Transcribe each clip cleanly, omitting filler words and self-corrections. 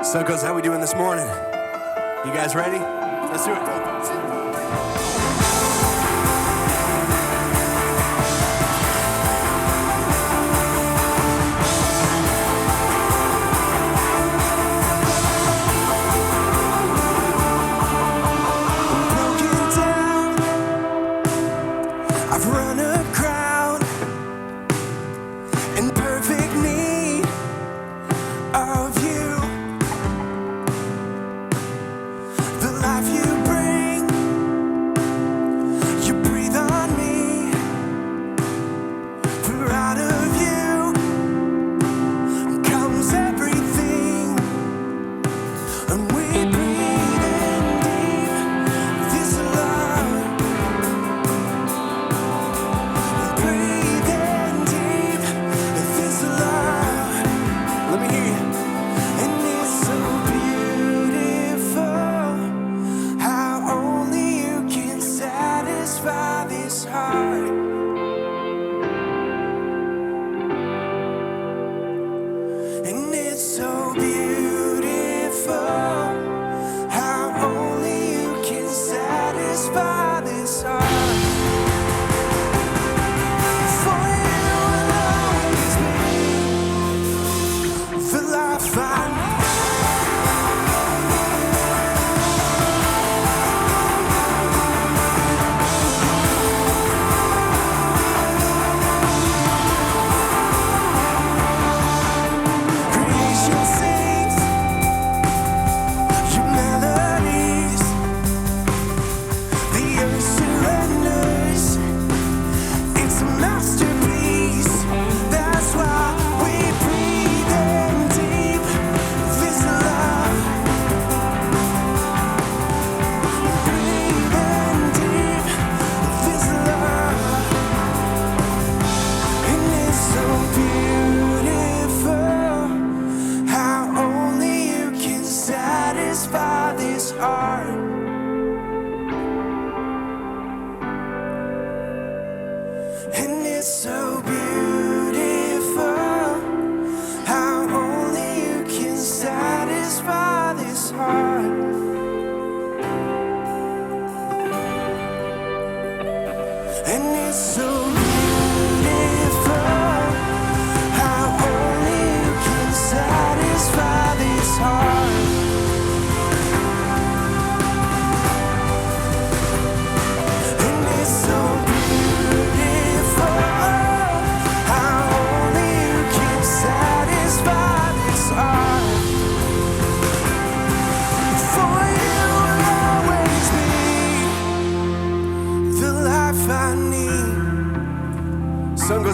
So goes, how we doing this morning? You guys ready? Let's do it.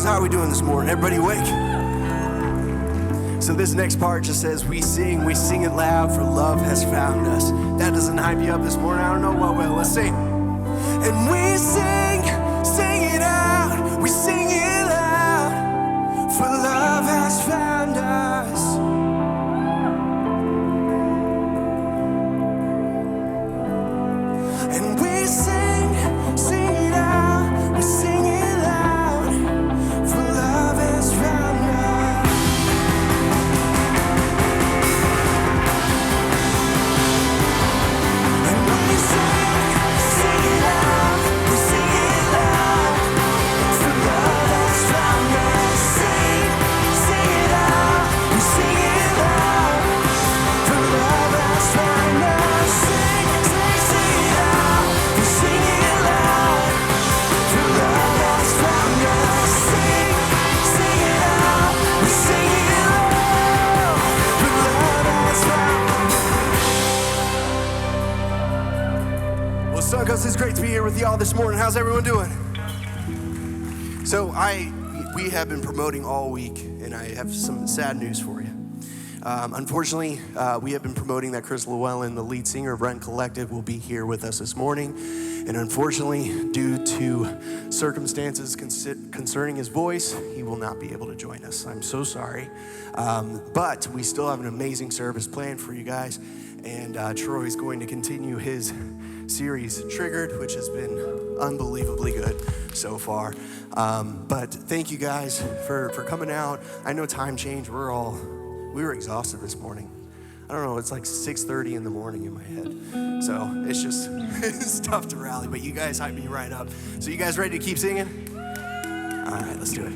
How are we doing this morning? Everybody awake? So this next part just says, we sing it loud, for love has found us. That doesn't hype you up this morning? I don't know what will. Let's sing. And we sing it out, we sing it loud, for love has found us. And we sing it out, we sing it It's great to be here with y'all this morning. How's everyone doing? So we have been promoting all week, and I have some sad news for you. Unfortunately, we have been promoting that Chris Llewellyn, the lead singer of Rent Collective, will be here with us this morning. And unfortunately, due to circumstances concerning his voice, he will not be able to join us. I'm so sorry. But we still have an amazing service planned for you guys. And Troy's going to continue his series Triggered, which has been unbelievably good so far. But thank you guys for coming out. I know time changed. We were exhausted this morning. I don't know, it's like 6:30 in the morning in my head. So it's just, it's tough to rally, but you guys hype me right up. So you guys ready to keep singing? All right, let's do it.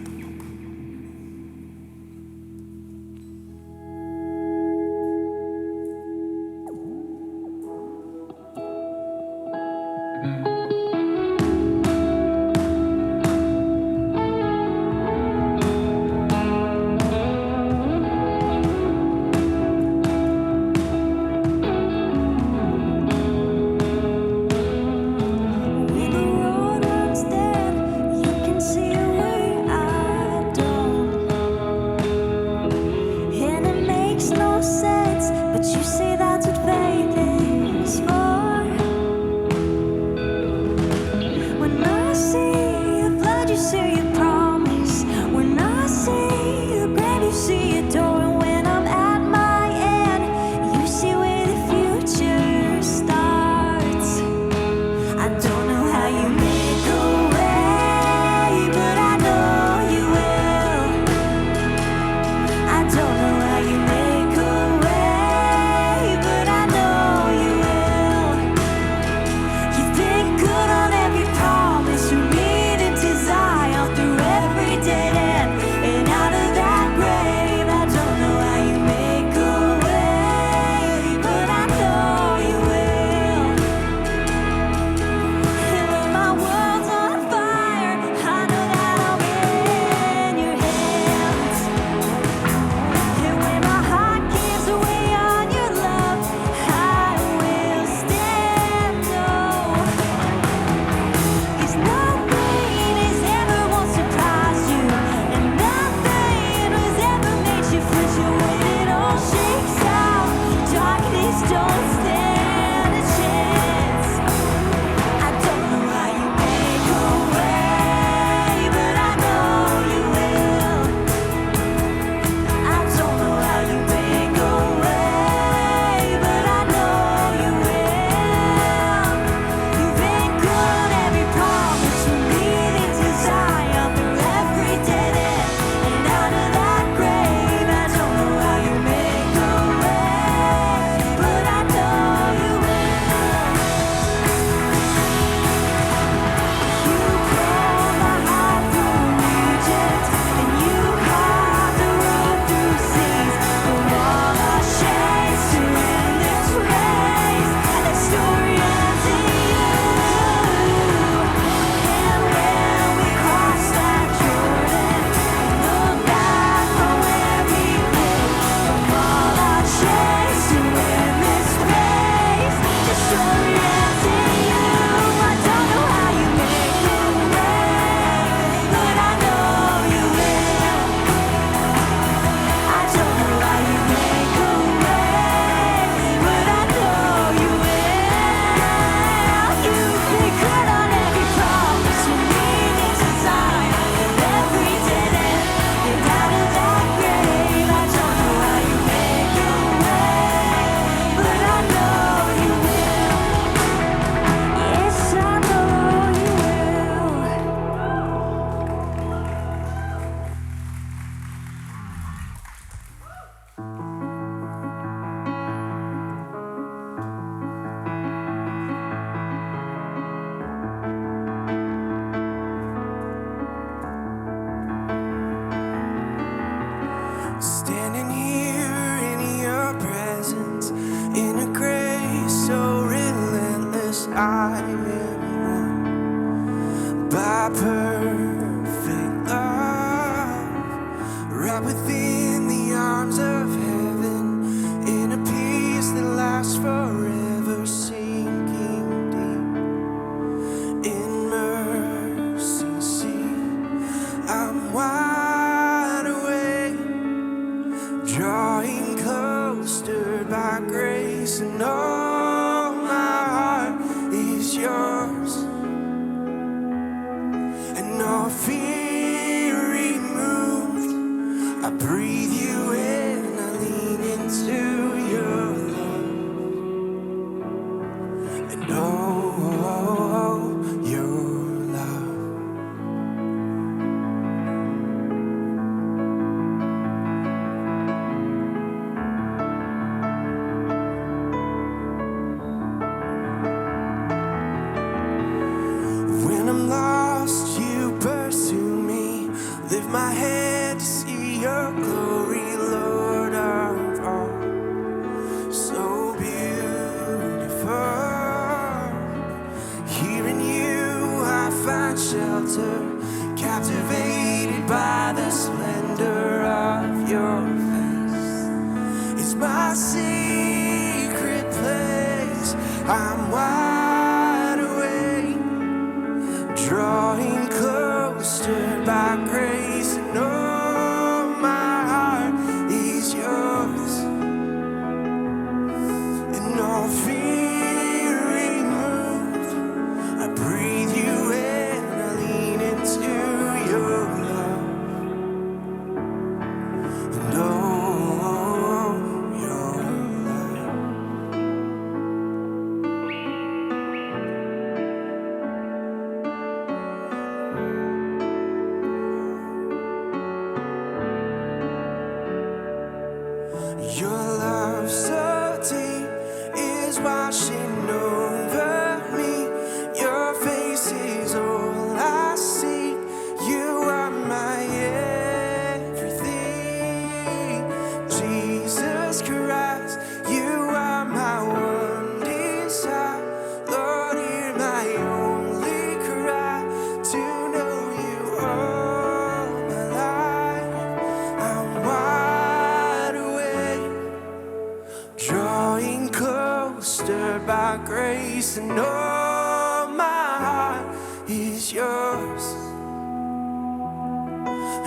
my secret place. I'm wide awake, drawing closer by grace, and oh, my heart is yours, and all fear removed. I breathe you in, I lean into your love, and oh, your love. Your love so deep is washing over me. Your face is all I see. You are my everything. Jesus Christ, you are my one desire. Lord, you're my only cry, to know you all my life. I'm wide awake, drawing closer by grace, and oh, my heart is yours,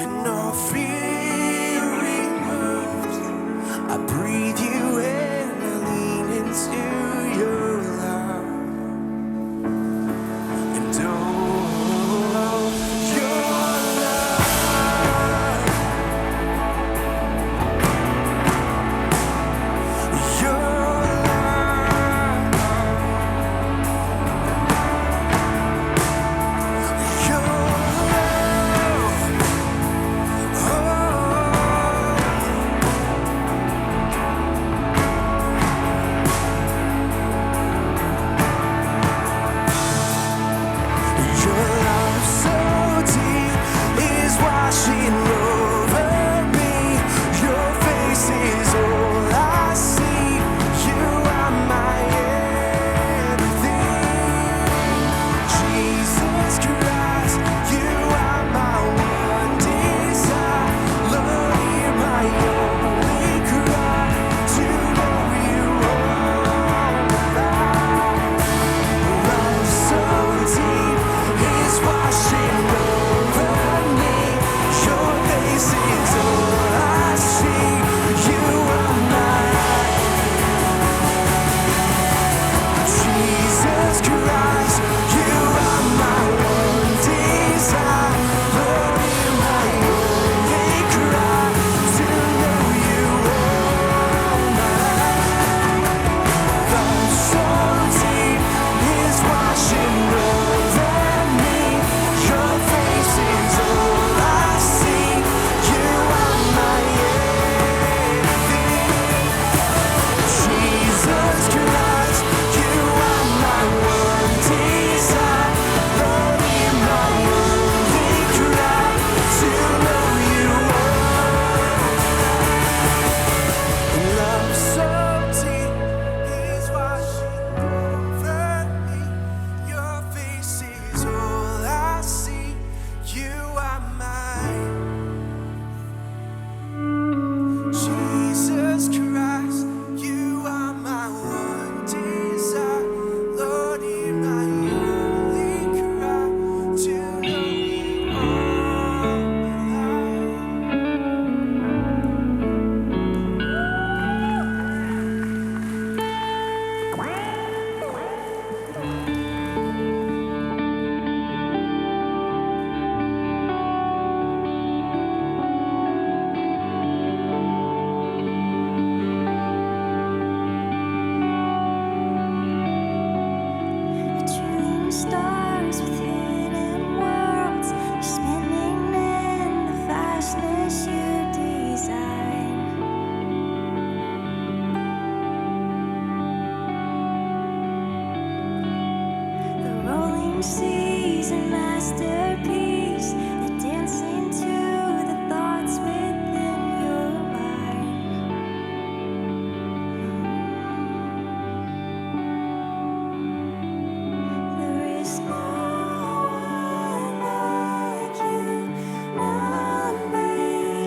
and all fear removed. I breathe you in, I lean into your love, and oh, your love, your washing over me. Your face is all I see. You are my everything. Jesus Christ, you are my one desire. Lord, you're my only cry, to know you all my life. Love so deep is washing over me. Your face is all I see. You are my Jesus Christ. You are my one desire. Lord, you're my only cry, to know you all my life. Love so deep is washing over me. Your face is all I see. You are my everything. Jesus Christ, you are my one desire. Lord, you're my only cry, to know you all. Love so deep is washing over me. Your face is all I see. You are mine. Jesus Christ, you are my one desire. Lord, you're my only cry, to know you all my Dreaming stars with hidden worlds, you're spinning in the vastness you design. The rolling seas, a masterpiece, that dance into the thoughts within your mind. There is no one like you, none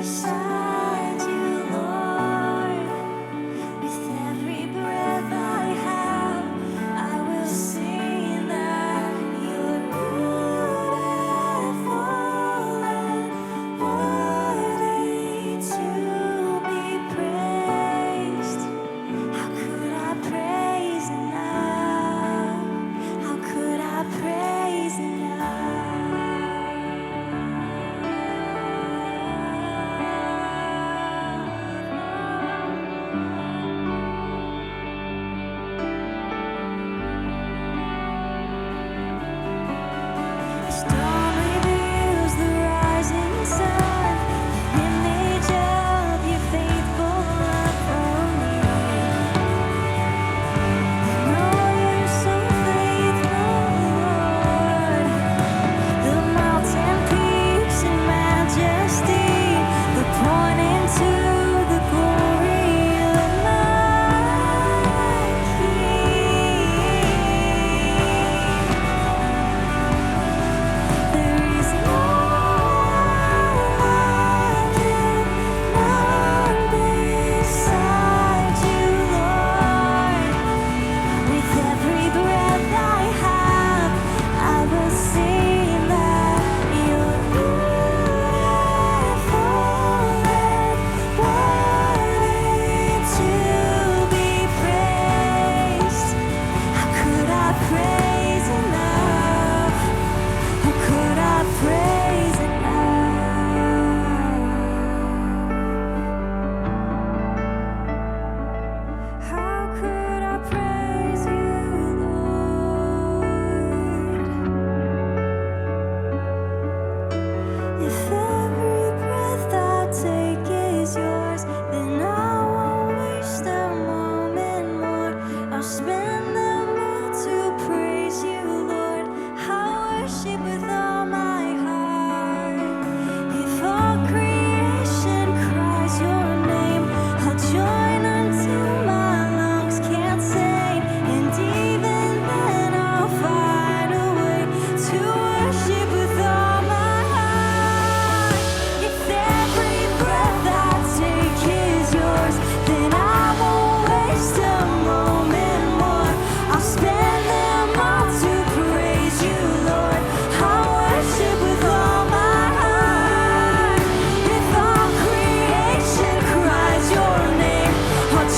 beside you, Lord.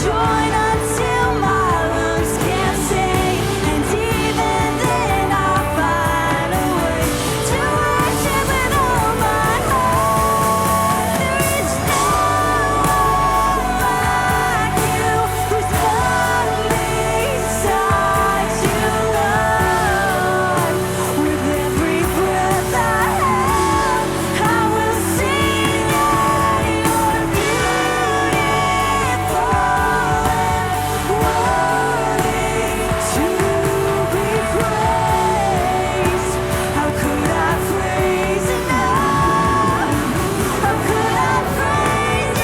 join until my lungs can't sing, and even then I find a way to worship with all my heart. There is no one like you, there's none beside you, Lord. With every breath I have, I will sing that you're beautiful and worthy to be praised. How could I praise enough? How could I praise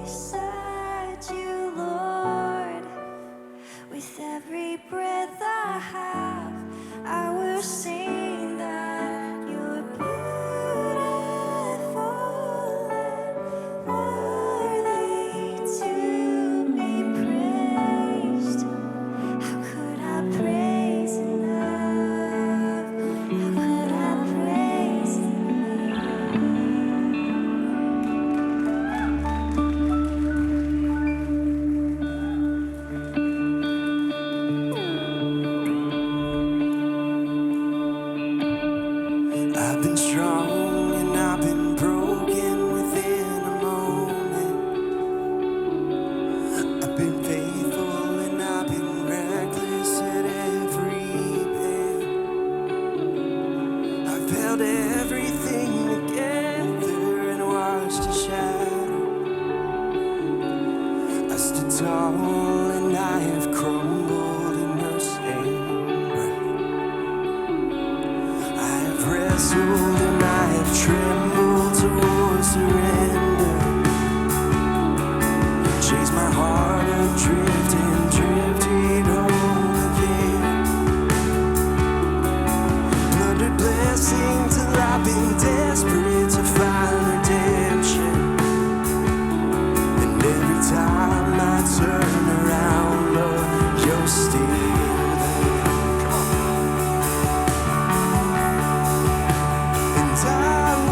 beside you, Lord? With every breath I have, I will sing that you're beautiful and worthy to be praised. How could I praise enough? How could I praise I've been strong and I've been broken within a moment. I've been faithful and I've been reckless at every bit. I've held everything together and watched it shatter. I stood tall and I have crumbled in no same breath. I have wrestled and I have trembled towards surrender. Chased my heart adrift and drifted home again. Plundered blessing till I've been desperate to find redemption. And every time I turn around, Lord, you're still there. And I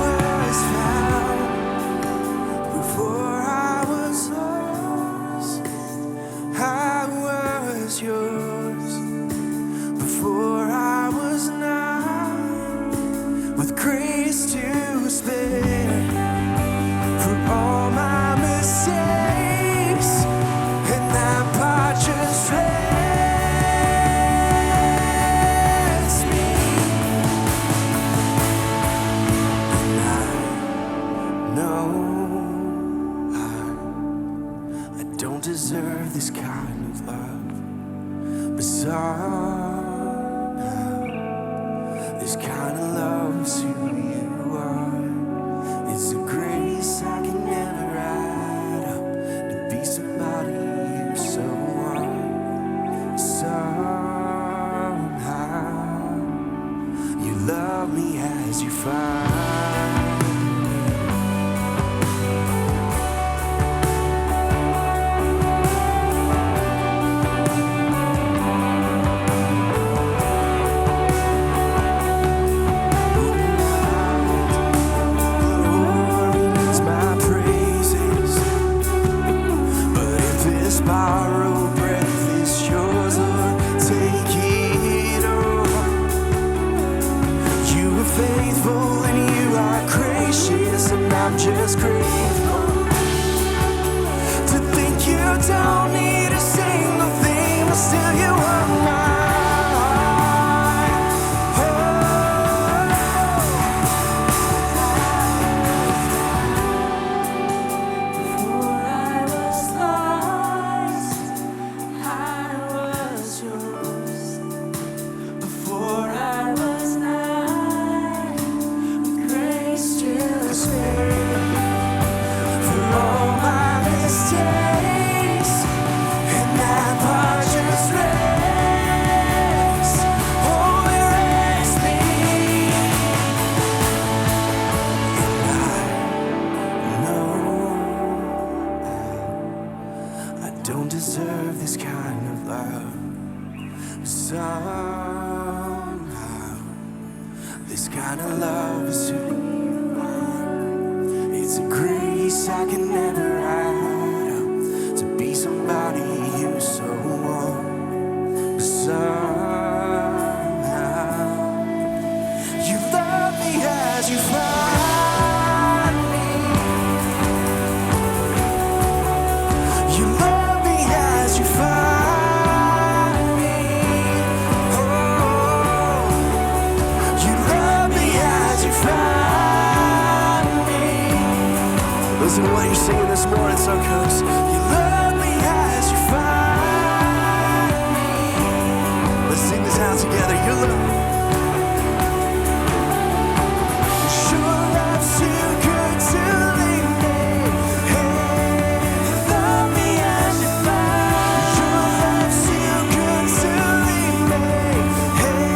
was found before I was lost. I was yours before I was not. With grace to spare for all my mistakes, and that part just rests me. And I know I don't deserve this kind of love, but somehow this kind of love's who you are. It's a grace I can never add up to be somebody you so want. Somehow you love me as you find me. Glory needs my praises, but if this borrowed breath is yours, Lord, take it all. You are faithful and you are gracious, and I'm just grateful to think you don't need a single thing, but still you are mine. Before I was lost, I was yours. Before I was not, with grace to spare don't deserve this kind of love. Somehow, this kind of love is who you are. It's a grace I can never add up to be somebody you so want. Somehow, you love me as you find me. You love me as you find me. Oh, you love me as you find me. Listen to what you're singing this morning, so close. You love me as you find me. Let's sing this out together. You love me. Your love's too good to leave me. Hey, love me as you find. Your love's too good to leave me. Hey,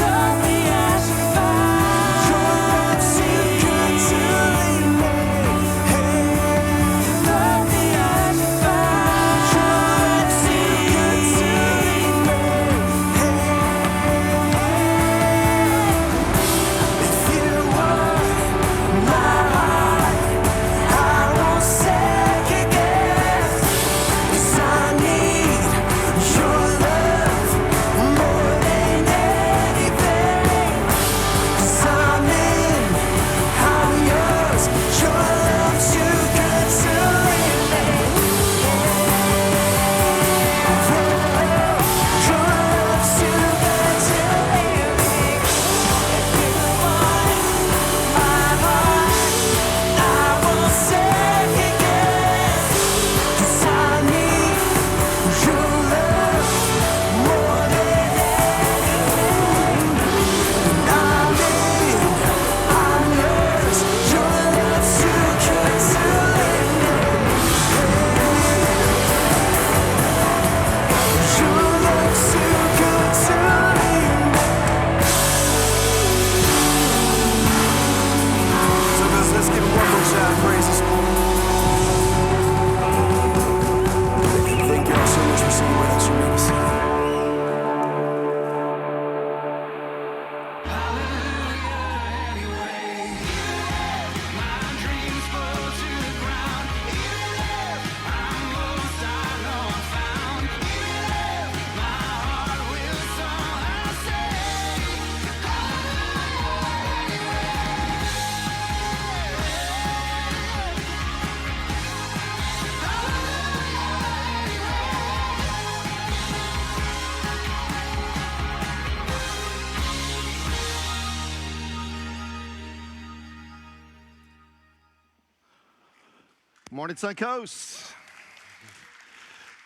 love me as you find. Your love's too good to leave me. Hey, love me as you find. Your love's too good to leave me. If you want my heart, I won't second guess. 'Cause I need your love more than anything. 'Cause I'm in, I'm yours. Your love's too good to leave me. Your love's too good to leave me. If you want my heart, I won't second guess. 'Cause I need your love more than anything. And I'm in, I'm yours. Your love's too good to leave me. Your love's too good to leave me. So let's give him one more shout of praise this morning. Thank you all so much for singing with us. You made us sing. Morning, Suncoast.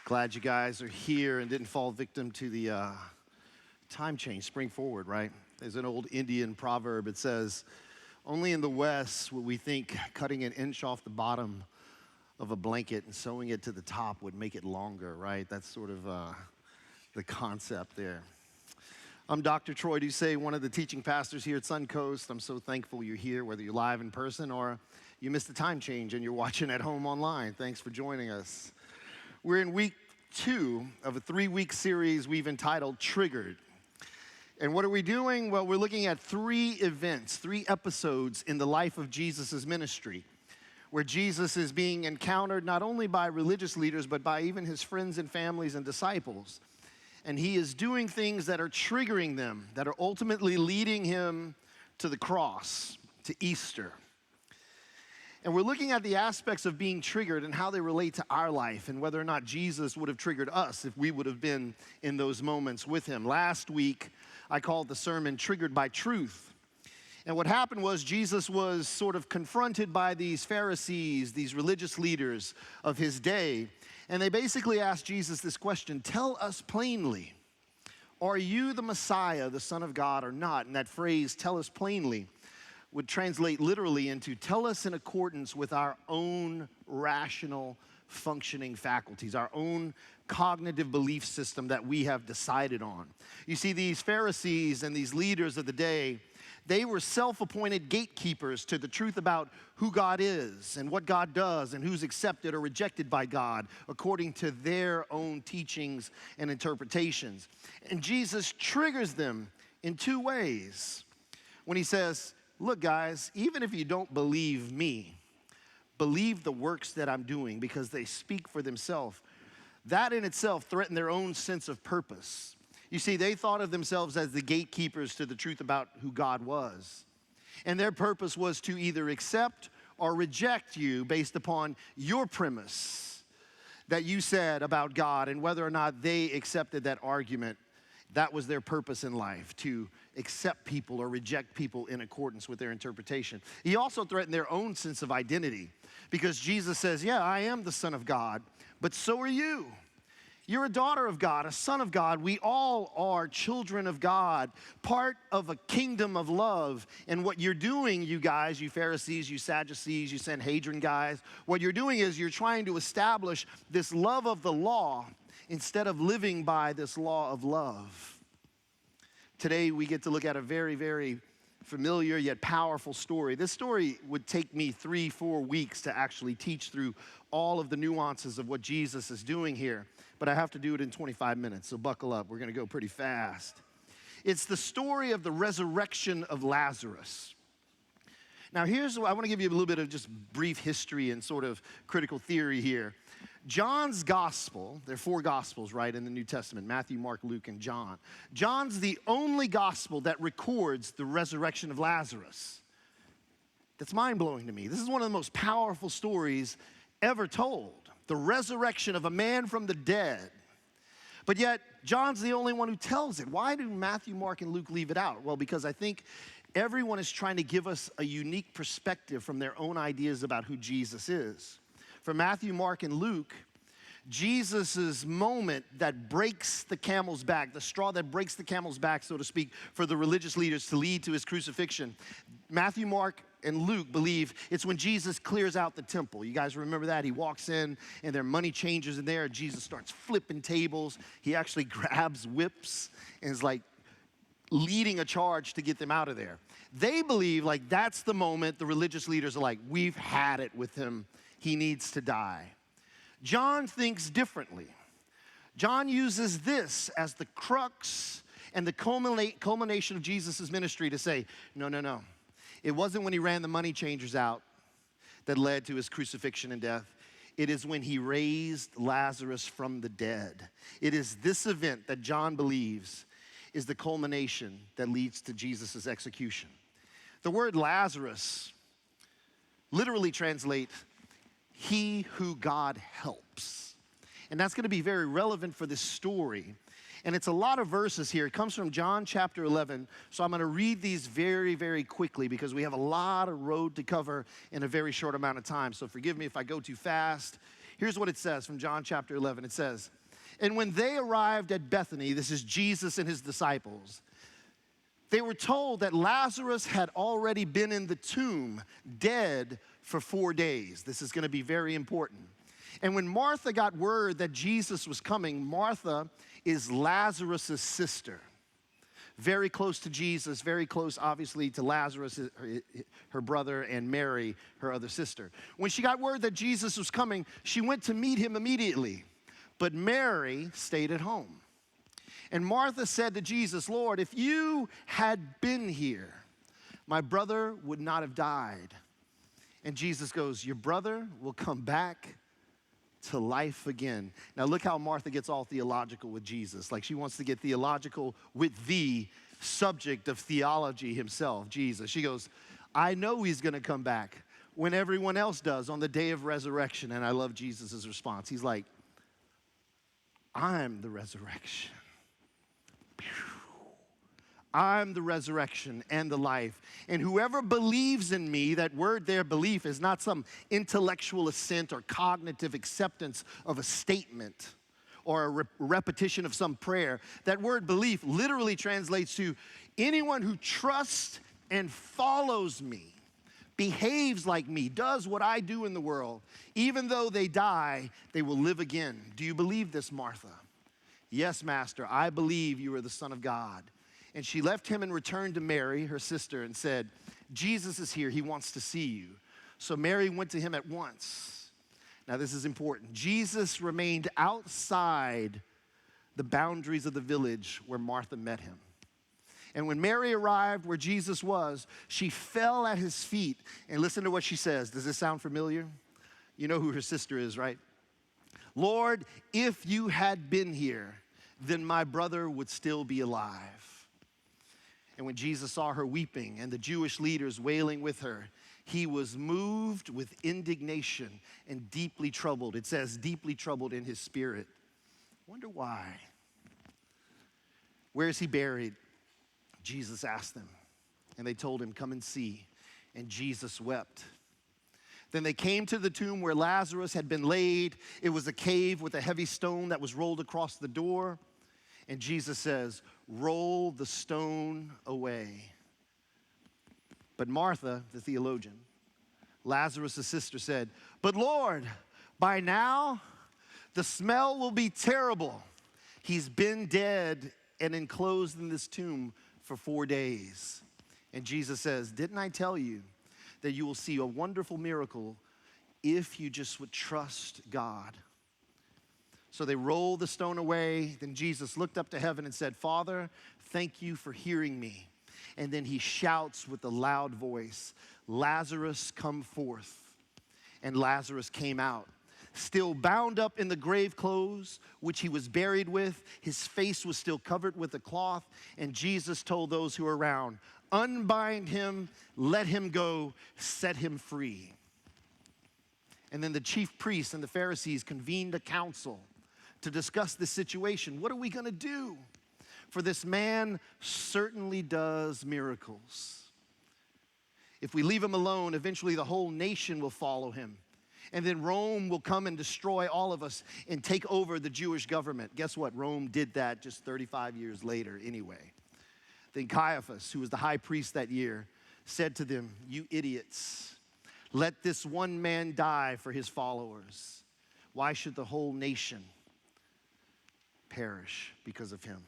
Glad you guys are here and didn't fall victim to the time change. Spring forward, right? There's an old Indian proverb. It says, only in the West would we think cutting an inch off the bottom of a blanket and sewing it to the top would make it longer, right? That's sort of the concept there. I'm Dr. Troy Doucet, one of the teaching pastors here at Suncoast. I'm so thankful you're here, whether you're live in person or you missed the time change and you're watching at home online. Thanks for joining us. We're in week 2 of a 3-week series we've entitled Triggered. And what are we doing? Well, we're looking at 3 events, 3 episodes in the life of Jesus' ministry, where Jesus is being encountered not only by religious leaders, but by even his friends and families and disciples. And he is doing things that are triggering them, that are ultimately leading him to the cross, to Easter. And we're looking at the aspects of being triggered and how they relate to our life and whether or not Jesus would have triggered us if we would have been in those moments with him. Last week, I called the sermon Triggered by Truth. And what happened was Jesus was sort of confronted by these Pharisees, these religious leaders of his day. And they basically asked Jesus this question, tell us plainly, are you the Messiah, the Son of God, or not? And that phrase, tell us plainly, would translate literally into tell us in accordance with our own rational functioning faculties, our own cognitive belief system that we have decided on. You see, these Pharisees and these leaders of the day, They were self-appointed gatekeepers to the truth about who God is and what God does and who's accepted or rejected by God according to their own teachings and interpretations. And Jesus triggers them in two ways when he says, look guys, even if you don't believe me, believe the works that I'm doing because they speak for themselves. That in itself threatened their own sense of purpose. You see, they thought of themselves as the gatekeepers to the truth about who God was. And their purpose was to either accept or reject you based upon your premise that you said about God, and whether or not they accepted that argument. That was their purpose in life, to accept people or reject people in accordance with their interpretation. He also threatened their own sense of identity because Jesus says, yeah, I am the Son of God, but so are you. You're a daughter of God, a son of God. We all are children of God, part of a kingdom of love. And what you're doing, you guys, you Pharisees, you Sadducees, you Sanhedrin guys, what you're doing is you're trying to establish this love of the law instead of living by this law of love. Today we get to look at a very, very familiar yet powerful story. This story would take me 3-4 weeks to actually teach through all of the nuances of what Jesus is doing here. But I have to do it in 25 minutes, so buckle up. We're going to go pretty fast. It's the story of the resurrection of Lazarus. Now I want to give you a little bit of just brief history and sort of critical theory here. John's gospel, there are 4 gospels, right, in the New Testament, Matthew, Mark, Luke, and John. John's the only gospel that records the resurrection of Lazarus. That's mind-blowing to me. This is one of the most powerful stories ever told, the resurrection of a man from the dead. But yet, John's the only one who tells it. Why do Matthew, Mark, and Luke leave it out? Well, because I think everyone is trying to give us a unique perspective from their own ideas about who Jesus is. For Matthew, Mark, and Luke, Jesus' moment that breaks the camel's back, the straw that breaks the camel's back, so to speak, for the religious leaders to lead to his crucifixion, Matthew, Mark, and Luke believe it's when Jesus clears out the temple. You guys remember that? He walks in and there are money changers in there. Jesus starts flipping tables. He actually grabs whips and is like leading a charge to get them out of there. They believe like that's the moment the religious leaders are like, we've had it with him. He needs to die. John thinks differently. John uses this as the crux and the culmination of Jesus' ministry to say, no. It wasn't when he ran the money changers out that led to his crucifixion and death. It is when he raised Lazarus from the dead. It is this event that John believes is the culmination that leads to Jesus' execution. The word Lazarus literally translates he who God helps. And that's going to be very relevant for this story. And it's a lot of verses here. It comes from John chapter 11. So I'm going to read these very, very quickly because we have a lot of road to cover in a very short amount of time. So forgive me if I go too fast. Here's what it says from John chapter 11. It says, and when they arrived at Bethany, this is Jesus and his disciples, they were told that Lazarus had already been in the tomb, dead for 4 days. This is going to be very important. And when Martha got word that Jesus was coming, Martha is Lazarus' sister. Very close to Jesus, very close, obviously, to Lazarus, her brother, and Mary, her other sister. When she got word that Jesus was coming, she went to meet him immediately. But Mary stayed at home. And Martha said to Jesus, Lord, if you had been here, my brother would not have died. And Jesus goes, your brother will come back to life again. Now look how Martha gets all theological with Jesus. Like she wants to get theological with the subject of theology himself, Jesus. She goes, I know he's going to come back when everyone else does on the day of resurrection. And I love Jesus' response. He's like, I'm the resurrection. I'm the resurrection and the life. And whoever believes in me, that word there, belief, is not some intellectual assent or cognitive acceptance of a statement or a repetition of some prayer. That word belief literally translates to anyone who trusts and follows me, behaves like me, does what I do in the world. Even though they die, they will live again. Do you believe this, Martha? Yes, Master, I believe you are the Son of God And she left him and returned to Mary, her sister, and said, Jesus is here. He wants to see you. So Mary went to him at once. Now, this is important. Jesus remained outside the boundaries of the village where Martha met him. And when Mary arrived where Jesus was, she fell at his feet. And listen to what she says. Does this sound familiar? You know who her sister is, right? Lord, if you had been here, then my brother would still be alive. And when Jesus saw her weeping and the Jewish leaders wailing with her, he was moved with indignation and deeply troubled. It says deeply troubled in his spirit. Wonder why. Where is he buried? Jesus asked them. And they told him, come and see. And Jesus wept. Then they came to the tomb where Lazarus had been laid. It was a cave with a heavy stone that was rolled across the door. And Jesus says, roll the stone away. But Martha, the theologian, Lazarus' sister, said, but Lord, by now the smell will be terrible. He's been dead and enclosed in this tomb for 4 days. And Jesus says, didn't I tell you that you will see a wonderful miracle if you just would trust God? So they rolled the stone away. Then Jesus looked up to heaven and said, Father, thank you for hearing me. And then he shouts with a loud voice, Lazarus, come forth. And Lazarus came out, still bound up in the grave clothes which he was buried with. His face was still covered with a cloth. And Jesus told those who were around, unbind him, let him go, set him free. And then the chief priests and the Pharisees convened a council to discuss this situation. What are we going to do? For this man certainly does miracles. If we leave him alone, eventually the whole nation will follow him. And then Rome will come and destroy all of us and take over the Jewish government. Guess what? Rome did that just 35 years later anyway. Then Caiaphas, who was the high priest that year, said to them, you idiots, let this one man die for his followers. Why should the whole nation perish because of him?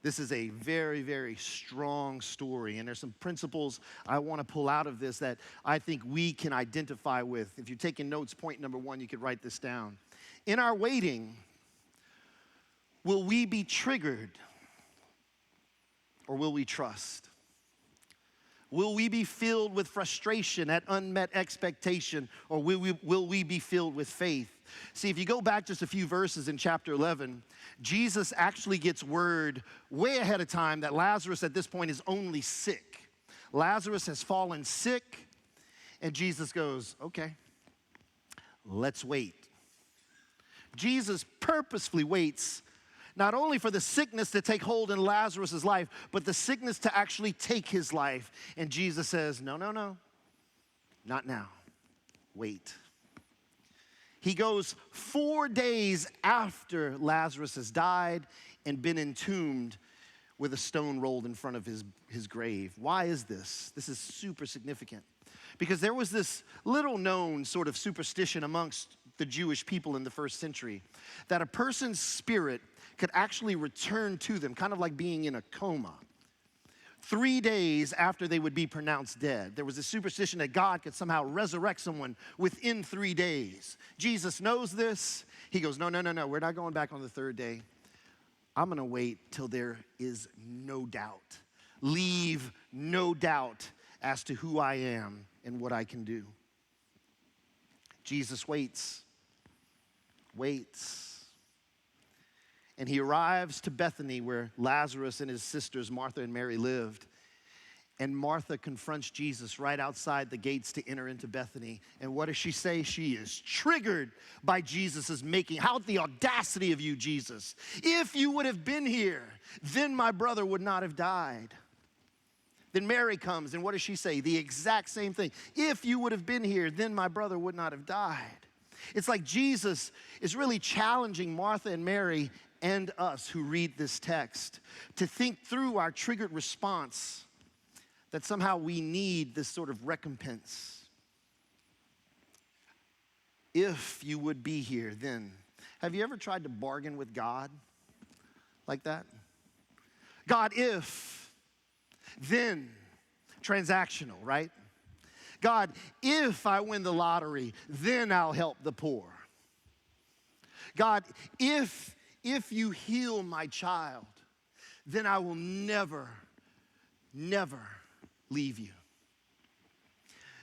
This is a very, very strong story, and there's some principles I want to pull out of this that I think we can identify with. If you're taking notes, point number 1, you could write this down. In our waiting, will we be triggered or will we trust? Will we be filled with frustration at unmet expectation, or will we be filled with faith? See, if you go back just a few verses in chapter 11, Jesus actually gets word way ahead of time that Lazarus at this point is only sick. Lazarus has fallen sick, and Jesus goes, okay, let's wait. Jesus purposefully waits not only for the sickness to take hold in Lazarus' life, but the sickness to actually take his life. And Jesus says, no, not now. Wait. He goes 4 days after Lazarus has died and been entombed with a stone rolled in front of his grave. Why is this? This is super significant. Because there was this little known sort of superstition amongst the Jewish people in the first century that a person's spirit could actually return to them, kind of like being in a coma, 3 days after they would be pronounced dead. There was a superstition that God could somehow resurrect someone within 3 days. Jesus knows this. He goes, no, we're not going back on the 3rd day. I'm going to wait till there is no doubt. Leave no doubt as to who I am and what I can do. Jesus waits. And he arrives to Bethany where Lazarus and his sisters Martha and Mary lived. And Martha confronts Jesus right outside the gates to enter into Bethany. And what does she say? She is triggered by Jesus' making. How the audacity of you, Jesus. If you would have been here, then my brother would not have died. Then Mary comes, and what does she say? The exact same thing. If you would have been here, then my brother would not have died. It's like Jesus is really challenging Martha and Mary and us who read this text to think through our triggered response that somehow we need this sort of recompense. If you would be here, then. Have you ever tried to bargain with God like that? God, if, then, transactional, right? God, if I win the lottery, then I'll help the poor. God, if you heal my child, then I will never, never leave you.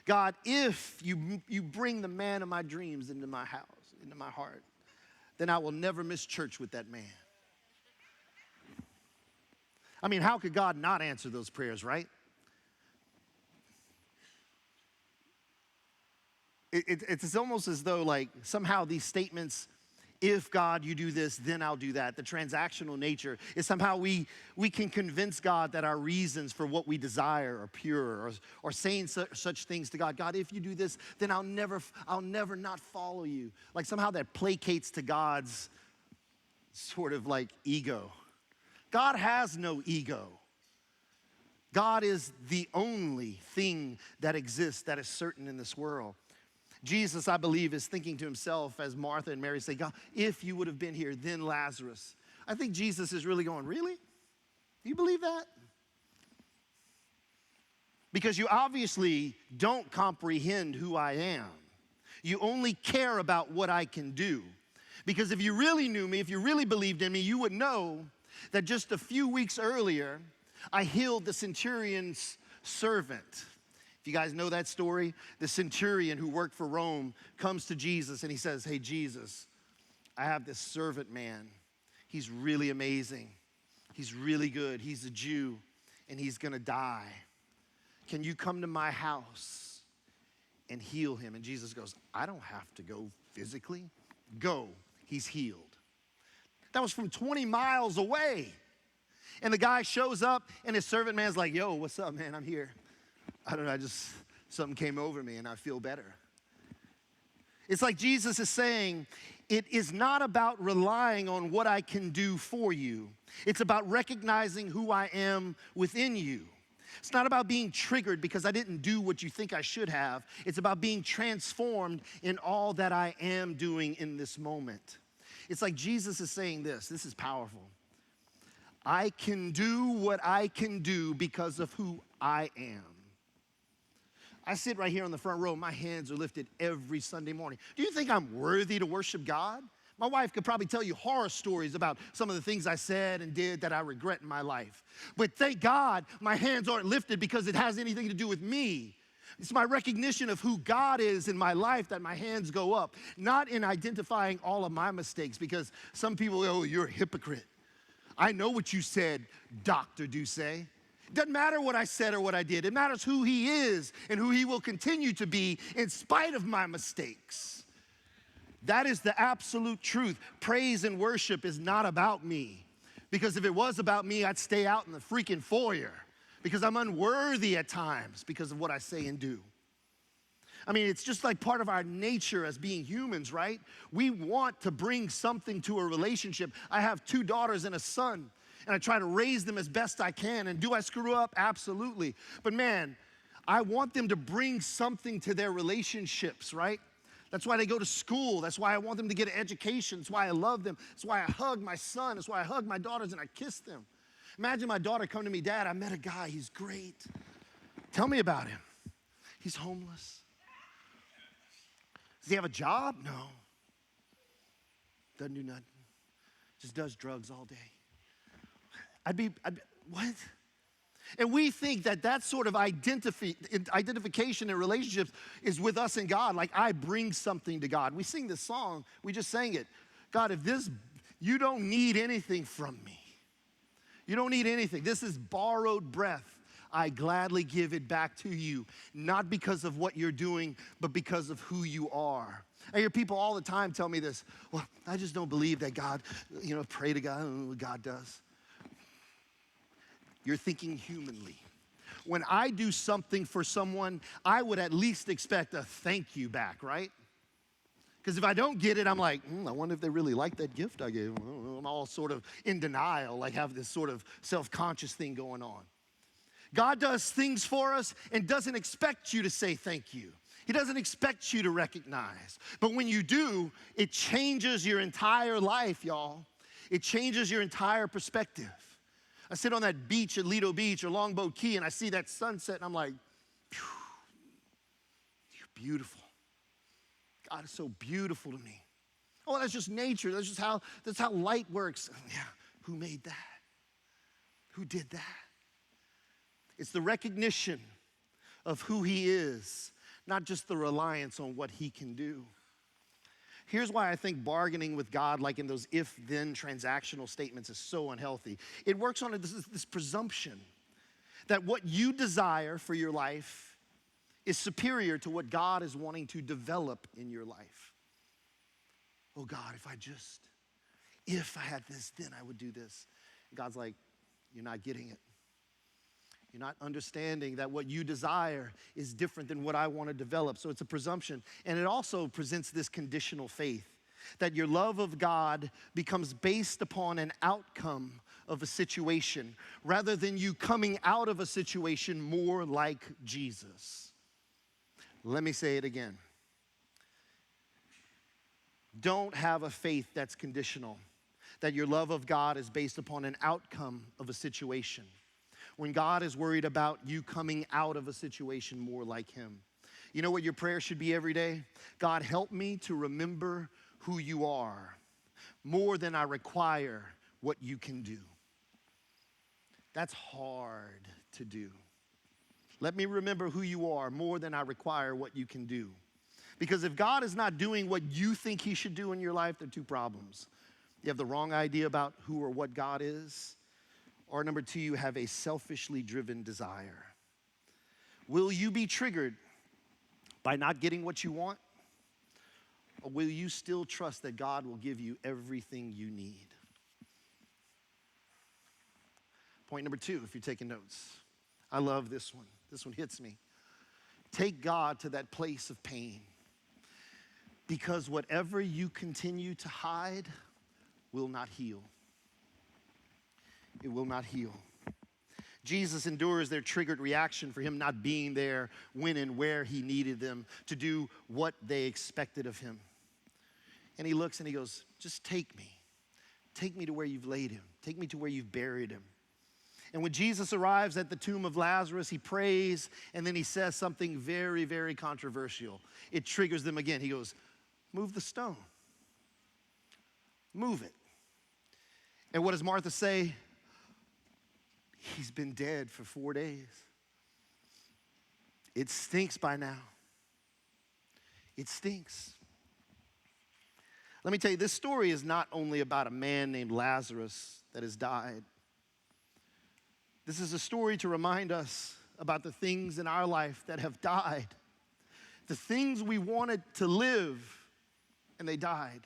God, if you bring the man of my dreams into my house, into my heart, then I will never miss church with that man. I mean, how could God not answer those prayers, right? It's almost as though like somehow these statements, if God, you do this, then I'll do that. The transactional nature is somehow we can convince God that our reasons for what we desire are pure, or saying such things to God. God, if you do this, then I'll never not follow you. Like somehow that placates to God's sort of like ego. God has no ego. God is the only thing that exists that is certain in this world. Jesus, I believe, is thinking to himself as Martha and Mary say, God, if you would have been here, then Lazarus. I think Jesus is really going, really? Do you believe that? Because you obviously don't comprehend who I am. You only care about what I can do. Because if you really knew me, if you really believed in me, you would know that just a few weeks earlier, I healed the centurion's servant. If you guys know that story, the centurion who worked for Rome comes to Jesus and he says, hey, Jesus, I have this servant man. He's really amazing. He's really good. He's a Jew and he's gonna die. Can you come to my house and heal him? And Jesus goes, I don't have to go physically. Go, he's healed. That was from 20 miles away. And the guy shows up and his servant man's like, yo, what's up, man? I'm here. I don't know, something came over me and I feel better. It's like Jesus is saying, it is not about relying on what I can do for you. It's about recognizing who I am within you. It's not about being triggered because I didn't do what you think I should have. It's about being transformed in all that I am doing in this moment. It's like Jesus is saying this is powerful. I can do what I can do because of who I am. I sit right here on the front row. My hands are lifted every Sunday morning. Do you think I'm worthy to worship God? My wife could probably tell you horror stories about some of the things I said and did that I regret in my life. But thank God my hands aren't lifted because it has anything to do with me. It's my recognition of who God is in my life that my hands go up, not in identifying all of my mistakes, because some people go, oh, you're a hypocrite. I know what you said, Dr. Doucet. It doesn't matter what I said or what I did. It matters who he is and who he will continue to be in spite of my mistakes. That is the absolute truth. Praise and worship is not about me. Because if it was about me, I'd stay out in the freaking foyer. Because I'm unworthy at times because of what I say and do. I mean, it's just like part of our nature as being humans, right? We want to bring something to a relationship. I have 2 daughters and a son. And I try to raise them as best I can. And do I screw up? Absolutely. But man, I want them to bring something to their relationships, right? That's why they go to school. That's why I want them to get an education. That's why I love them. That's why I hug my son. That's why I hug my daughters and I kiss them. Imagine my daughter come to me, Dad, I met a guy. He's great. Tell me about him. He's homeless. Does he have a job? No. Doesn't do nothing. Just does drugs all day. I'd be, what? And we think that sort of identification in relationships is with us and God. Like I bring something to God. We sing this song, we just sang it. God, you don't need anything from me. You don't need anything. This is borrowed breath. I gladly give it back to you, not because of what you're doing, but because of who you are. I hear people all the time tell me this, well, I just don't believe that God, pray to God, I don't know what God does. You're thinking humanly. When I do something for someone, I would at least expect a thank you back, right? Because if I don't get it, I'm like, I wonder if they really like that gift I gave them. I'm all sort of in denial, like have this sort of self-conscious thing going on. God does things for us and doesn't expect you to say thank you. He doesn't expect you to recognize. But when you do, it changes your entire life, y'all. It changes your entire perspective. I sit on that beach at Lido Beach or Longboat Key and I see that sunset and I'm like, phew, you're beautiful. God is so beautiful to me. Oh, that's just nature. That's how light works. Yeah, who made that? Who did that? It's the recognition of who he is, not just the reliance on what he can do. Here's why I think bargaining with God, like in those if-then transactional statements, is so unhealthy. It works on this presumption that what you desire for your life is superior to what God is wanting to develop in your life. Oh God, if I had this, then I would do this. And God's like, you're not getting it. You're not understanding that what you desire is different than what I want to develop. So it's a presumption. And it also presents this conditional faith that your love of God becomes based upon an outcome of a situation rather than you coming out of a situation more like Jesus. Let me say it again. Don't have a faith that's conditional, that your love of God is based upon an outcome of a situation, when God is worried about you coming out of a situation more like him. You know what your prayer should be every day? God, help me to remember who you are more than I require what you can do. That's hard to do. Let me remember who you are more than I require what you can do. Because if God is not doing what you think he should do in your life, there are two problems. You have the wrong idea about who or what God is, or number two, you have a selfishly driven desire. Will you be triggered by not getting what you want? Or will you still trust that God will give you everything you need? Point number two, if you're taking notes. I love this one. This one hits me. Take God to that place of pain. Because whatever you continue to hide will not heal. It will not heal. Jesus endures their triggered reaction for him not being there when and where he needed them to do what they expected of him. And he looks and he goes, just take me. Take me to where you've laid him. Take me to where you've buried him. And when Jesus arrives at the tomb of Lazarus, he prays and then he says something very, very controversial. It triggers them again. He goes, move the stone. Move it. And what does Martha say? He's been dead for 4 days. It stinks by now. It stinks. Let me tell you, this story is not only about a man named Lazarus that has died. This is a story to remind us about the things in our life that have died. The things we wanted to live, and they died.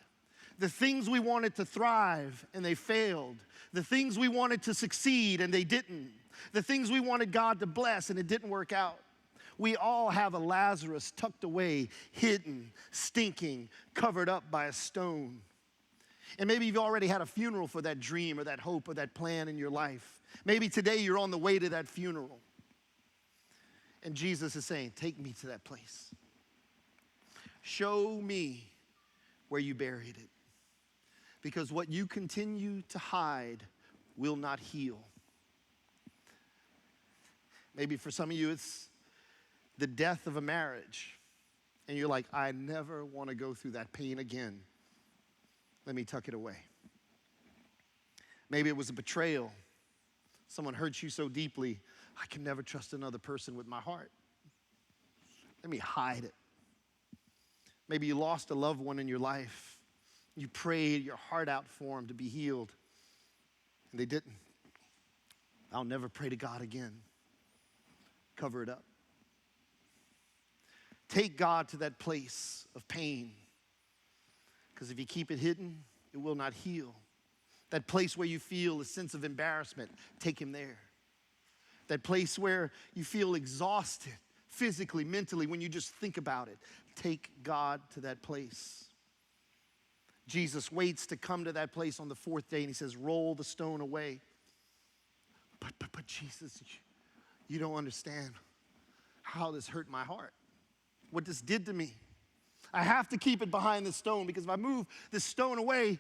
The things we wanted to thrive, and they failed. The things we wanted to succeed, and they didn't. The things we wanted God to bless, and it didn't work out. We all have a Lazarus tucked away, hidden, stinking, covered up by a stone. And maybe you've already had a funeral for that dream or that hope or that plan in your life. Maybe today you're on the way to that funeral. And Jesus is saying, take me to that place. Show me where you buried it. Because what you continue to hide will not heal. Maybe for some of you, it's the death of a marriage. And you're like, I never want to go through that pain again. Let me tuck it away. Maybe it was a betrayal. Someone hurt you so deeply, I can never trust another person with my heart. Let me hide it. Maybe you lost a loved one in your life. You prayed your heart out for them to be healed, and they didn't. I'll never pray to God again. Cover it up. Take God to that place of pain, because if you keep it hidden, it will not heal. That place where you feel a sense of embarrassment, take him there. That place where you feel exhausted physically, mentally, when you just think about it, take God to that place. Jesus waits to come to that place on the fourth day and he says, roll the stone away. But Jesus, you don't understand how this hurt my heart. What this did to me. I have to keep it behind the stone because if I move this stone away,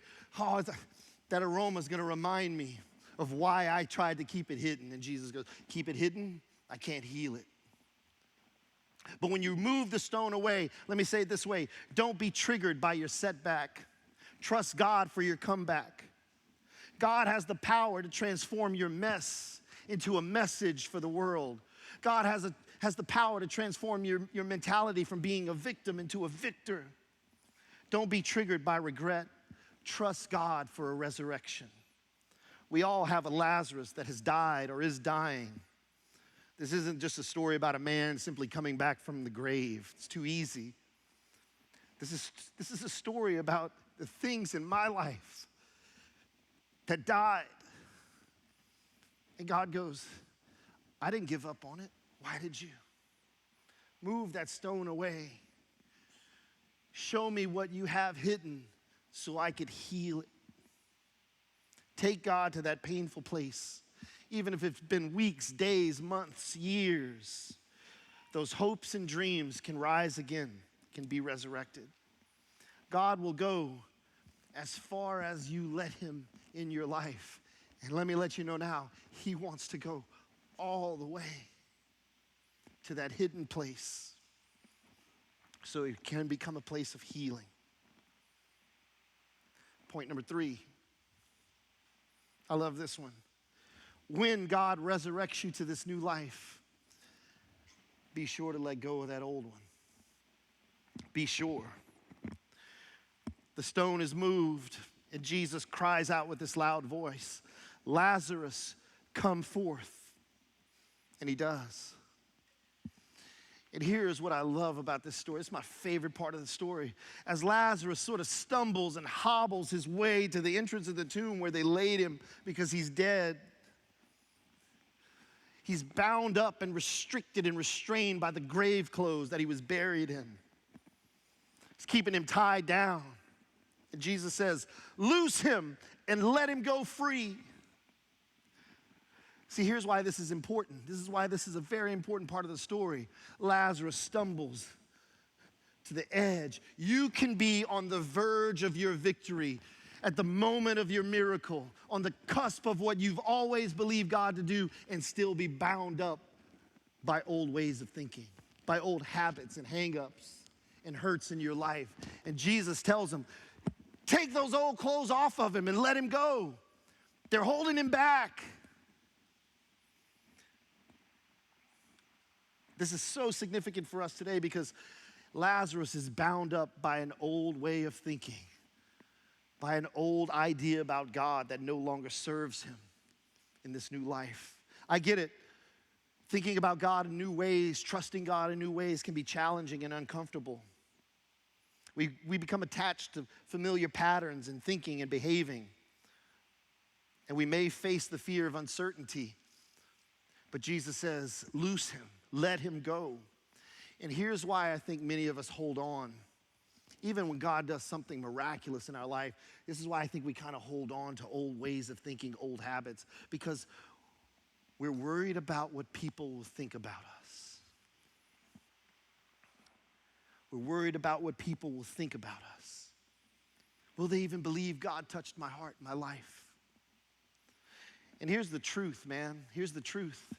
that aroma is going to remind me of why I tried to keep it hidden. And Jesus goes, keep it hidden? I can't heal it. But when you move the stone away, let me say it this way, don't be triggered by your setback. Trust God for your comeback. God has the power to transform your mess into a message for the world. God has the power to transform your mentality from being a victim into a victor. Don't be triggered by regret. Trust God for a resurrection. We all have a Lazarus that has died or is dying. This isn't just a story about a man simply coming back from the grave. It's too easy. This is a story about the things in my life that died. And God goes, I didn't give up on it. Why did you? Move that stone away. Show me what you have hidden so I could heal it. Take God to that painful place. Even if it's been weeks, days, months, years, those hopes and dreams can rise again, can be resurrected. God will go as far as you let him in your life. And let me let you know now, he wants to go all the way to that hidden place so it can become a place of healing. Point number 3. I love this one. When God resurrects you to this new life, be sure to let go of that old one. Be sure. The stone is moved, and Jesus cries out with this loud voice, Lazarus, come forth. And he does. And here's what I love about this story. It's my favorite part of the story. As Lazarus sort of stumbles and hobbles his way to the entrance of the tomb where they laid him because he's dead, he's bound up and restricted and restrained by the grave clothes that he was buried in. It's keeping him tied down. And Jesus says, loose him and let him go free. See, here's why this is important. This is why this is a very important part of the story. Lazarus stumbles to the edge. You can be on the verge of your victory, at the moment of your miracle, on the cusp of what you've always believed God to do, and still be bound up by old ways of thinking, by old habits and hang-ups and hurts in your life. And Jesus tells him, take those old clothes off of him and let him go. They're holding him back. This is so significant for us today because Lazarus is bound up by an old way of thinking, by an old idea about God that no longer serves him in this new life. I get it. Thinking about God in new ways, trusting God in new ways can be challenging and uncomfortable. We become attached to familiar patterns in thinking and behaving. And we may face the fear of uncertainty. But Jesus says, loose him. Let him go. And here's why I think many of us hold on. Even when God does something miraculous in our life, this is why I think we kind of hold on to old ways of thinking, old habits, because we're worried about what people will think about us. We're worried about what people will think about us. Will they even believe God touched my heart, my life? And here's the truth, man. Here's the truth.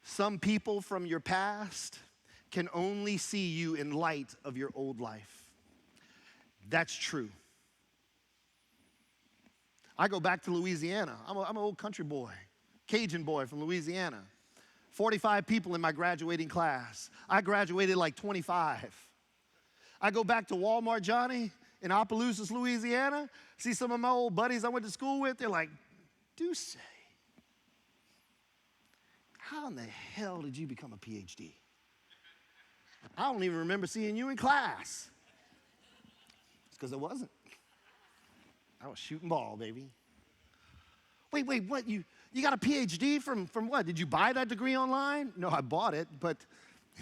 Some people from your past can only see you in light of your old life. That's true. I go back to Louisiana. I'm an old country boy, Cajun boy from Louisiana. 45 people in my graduating class. I graduated like 25. I go back to Walmart Johnny in Opelousas, Louisiana, see some of my old buddies I went to school with. They're like, Doucet, how in the hell did you become a PhD? I don't even remember seeing you in class. It's because I wasn't. I was shooting ball, baby. Wait, what? You got a PhD from what? Did you buy that degree online? No, I bought it, but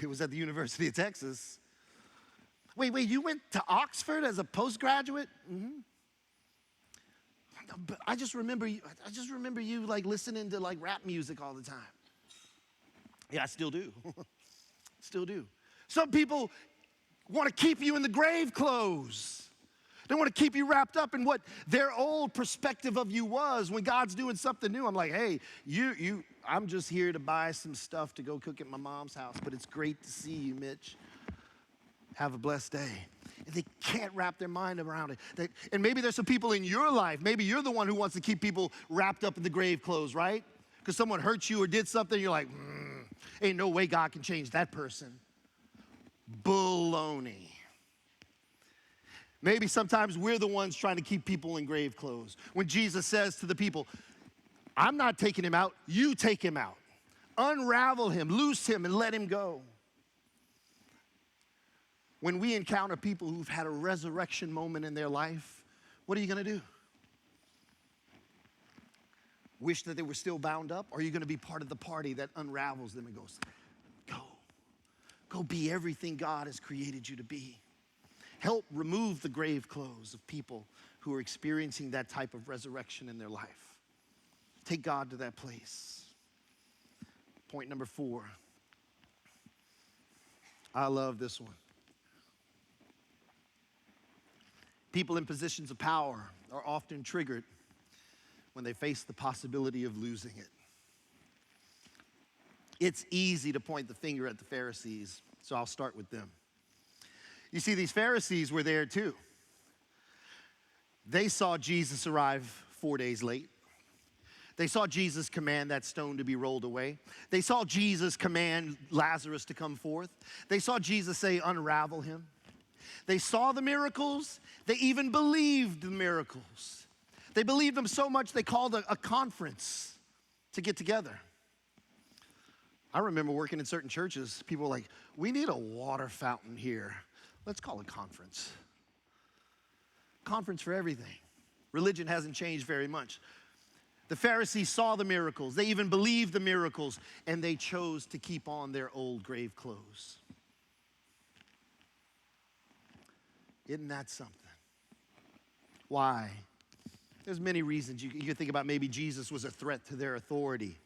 it was at the University of Texas. Wait, you went to Oxford as a postgraduate? Mm-hmm. But I just remember you like listening to like rap music all the time. Yeah, I still do. Still do. Some people want to keep you in the grave clothes. They want to keep you wrapped up in what their old perspective of you was when God's doing something new. I'm like, hey, I'm just here to buy some stuff to go cook at my mom's house, but it's great to see you, Mitch. Have a blessed day. And they can't wrap their mind around it. And maybe there's some people in your life, maybe you're the one who wants to keep people wrapped up in the grave clothes, right? Because someone hurt you or did something, you're like, ain't no way God can change that person. Baloney. Maybe sometimes we're the ones trying to keep people in grave clothes. When Jesus says to the people, I'm not taking him out, you take him out. Unravel him, loose him, and let him go. When we encounter people who've had a resurrection moment in their life, what are you going to do? Wish that they were still bound up? Or are you going to be part of the party that unravels them and goes, go be everything God has created you to be? Help remove the grave clothes of people who are experiencing that type of resurrection in their life. Take God to that place. Point number 4. I love this one. People in positions of power are often triggered when they face the possibility of losing it. It's easy to point the finger at the Pharisees, so I'll start with them. You see, these Pharisees were there too. They saw Jesus arrive 4 days late. They saw Jesus command that stone to be rolled away. They saw Jesus command Lazarus to come forth. They saw Jesus say, unravel him. They saw the miracles. They even believed the miracles. They believed them so much they called a conference to get together. I remember working in certain churches, people were like, we need a water fountain here. Let's call it conference. Conference for everything. Religion hasn't changed very much. The Pharisees saw the miracles. They even believed the miracles, and they chose to keep on their old grave clothes. Isn't that something? Why? There's many reasons. You can think about maybe Jesus was a threat to their authority.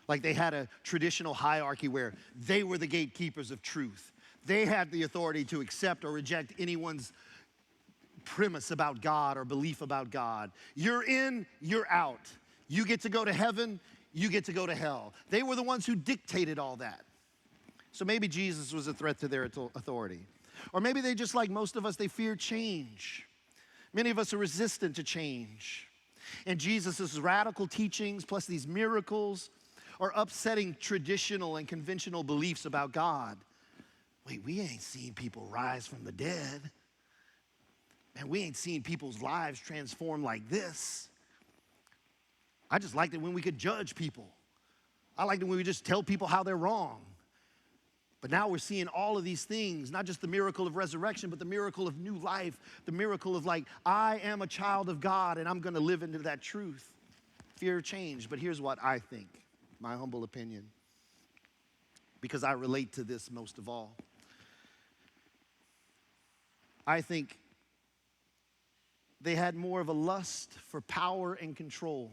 Like they had a traditional hierarchy where they were the gatekeepers of truth. They had the authority to accept or reject anyone's premise about God or belief about God. You're in, you're out. You get to go to heaven, you get to go to hell. They were the ones who dictated all that. So maybe Jesus was a threat to their authority. Or maybe they, just like most of us, they fear change. Many of us are resistant to change. And Jesus' radical teachings, plus these miracles, are upsetting traditional and conventional beliefs about God. Wait, we ain't seen people rise from the dead. Man, we ain't seen people's lives transform like this. I just liked it when we could judge people. I liked it when we just tell people how they're wrong. But now we're seeing all of these things, not just the miracle of resurrection, but the miracle of new life, the miracle of like, I am a child of God and I'm gonna live into that truth. Fear of change, but here's what I think, my humble opinion, because I relate to this most of all. I think they had more of a lust for power and control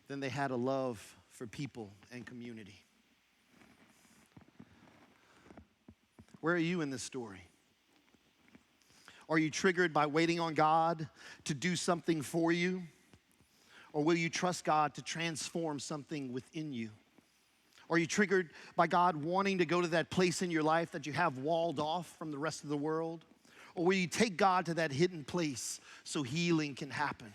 than they had a love for people and community. Where are you in this story? Are you triggered by waiting on God to do something for you? Or will you trust God to transform something within you? Are you triggered by God wanting to go to that place in your life that you have walled off from the rest of the world? Or will you take God to that hidden place so healing can happen?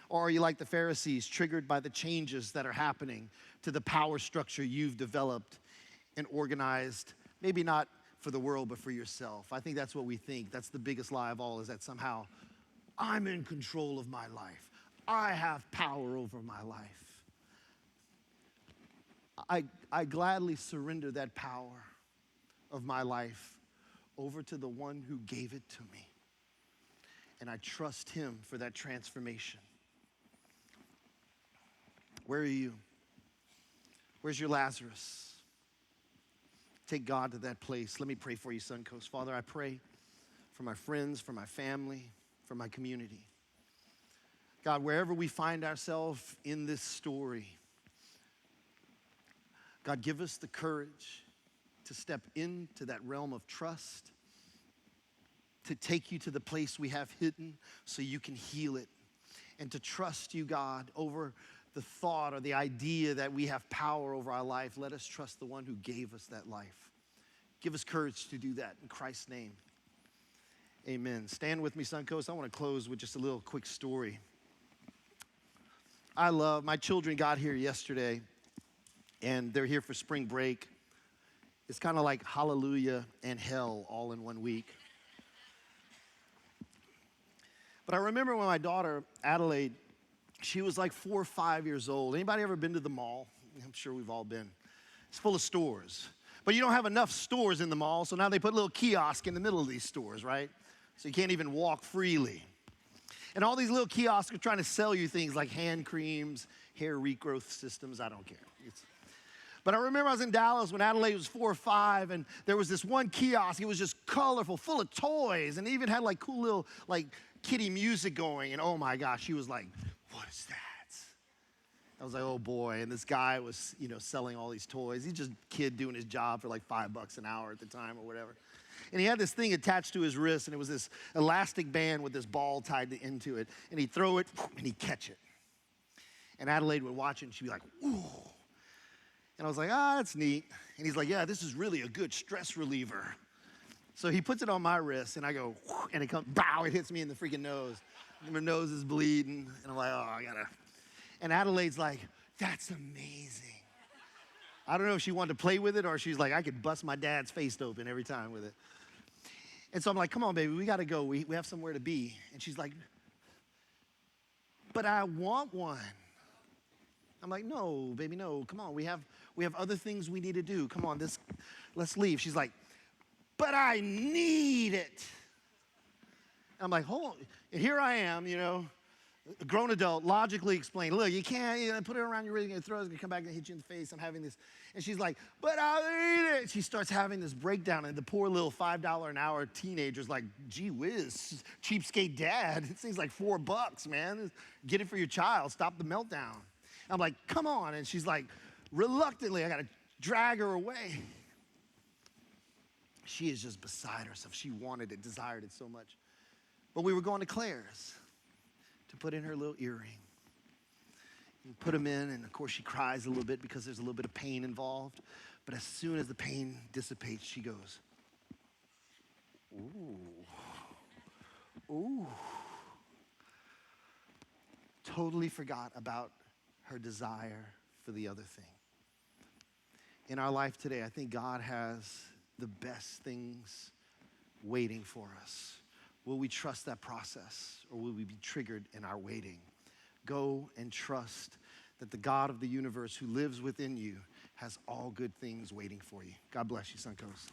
Or are you like the Pharisees, triggered by the changes that are happening to the power structure you've developed and organized, maybe not for the world, but for yourself? I think that's what we think. That's the biggest lie of all, is that somehow I'm in control of my life. I have power over my life. I gladly surrender that power of my life over to the one who gave it to me. And I trust him for that transformation. Where are you? Where's your Lazarus? Take God to that place. Let me pray for you, Suncoast. Father, I pray for my friends, for my family, for my community. God, wherever we find ourselves in this story, God, give us the courage to step into that realm of trust, to take you to the place we have hidden so you can heal it, and to trust you, God, over the thought or the idea that we have power over our life. Let us trust the one who gave us that life. Give us courage to do that in Christ's name. Amen. Stand with me, Suncoast. I want to close with just a little quick story. My children got here yesterday, and they're here for spring break. It's kind of like hallelujah and hell all in one week. But I remember when my daughter, Adelaide, she was like 4 or 5 years old. Anybody ever been to the mall? I'm sure we've all been. It's full of stores. But you don't have enough stores in the mall, so now they put a little kiosk in the middle of these stores, right? So you can't even walk freely. And all these little kiosks are trying to sell you things like hand creams, hair regrowth systems. I don't care. But I remember I was in Dallas when Adelaide was 4 or 5, and there was this one kiosk. It was just colorful, full of toys, and it even had like cool little like kiddie music going. And oh my gosh, she was like, "What is that?" I was like, "Oh boy!" And this guy was, selling all these toys. He's just a kid doing his job for like $5 an hour at the time or whatever. And he had this thing attached to his wrist, and it was this elastic band with this ball tied into it. And he'd throw it, and he'd catch it. And Adelaide would watch it, and she'd be like, "Ooh." And I was like, "That's neat." And he's like, "Yeah, this is really a good stress reliever." So he puts it on my wrist, and I go, and it comes, bow, it hits me in the freaking nose. And my nose is bleeding, and I'm like, "Oh, I gotta." And Adelaide's like, "That's amazing." I don't know if she wanted to play with it or she's like, "I could bust my dad's face open every time with it." And so I'm like, "Come on, baby, we gotta go. We have somewhere to be." And she's like, "But I want one." I'm like, "No, baby, no. Come on, we have other things we need to do. Come on, let's leave." She's like, "But I need it." I'm like, "Hold on." And here I am, a grown adult, logically explain, "Look, you can't put it around your wrist, your throat is gonna come back and hit you in the face. I'm having this." And she's like, "But I need it." She starts having this breakdown, and the poor little $5 an hour teenager's like, "Gee whiz, cheapskate dad. It seems like $4, man. Get it for your child. Stop the meltdown." I'm like, "Come on." And she's like, reluctantly, I gotta drag her away. She is just beside herself. She wanted it, desired it so much. But we were going to Claire's to put in her little earring. And put them in, and of course she cries a little bit because there's a little bit of pain involved. But as soon as the pain dissipates, she goes, "Ooh, ooh." Totally forgot about her desire for the other thing. In our life today, I think God has the best things waiting for us. Will we trust that process, or will we be triggered in our waiting? Go and trust that the God of the universe who lives within you has all good things waiting for you. God bless you, Suncoast.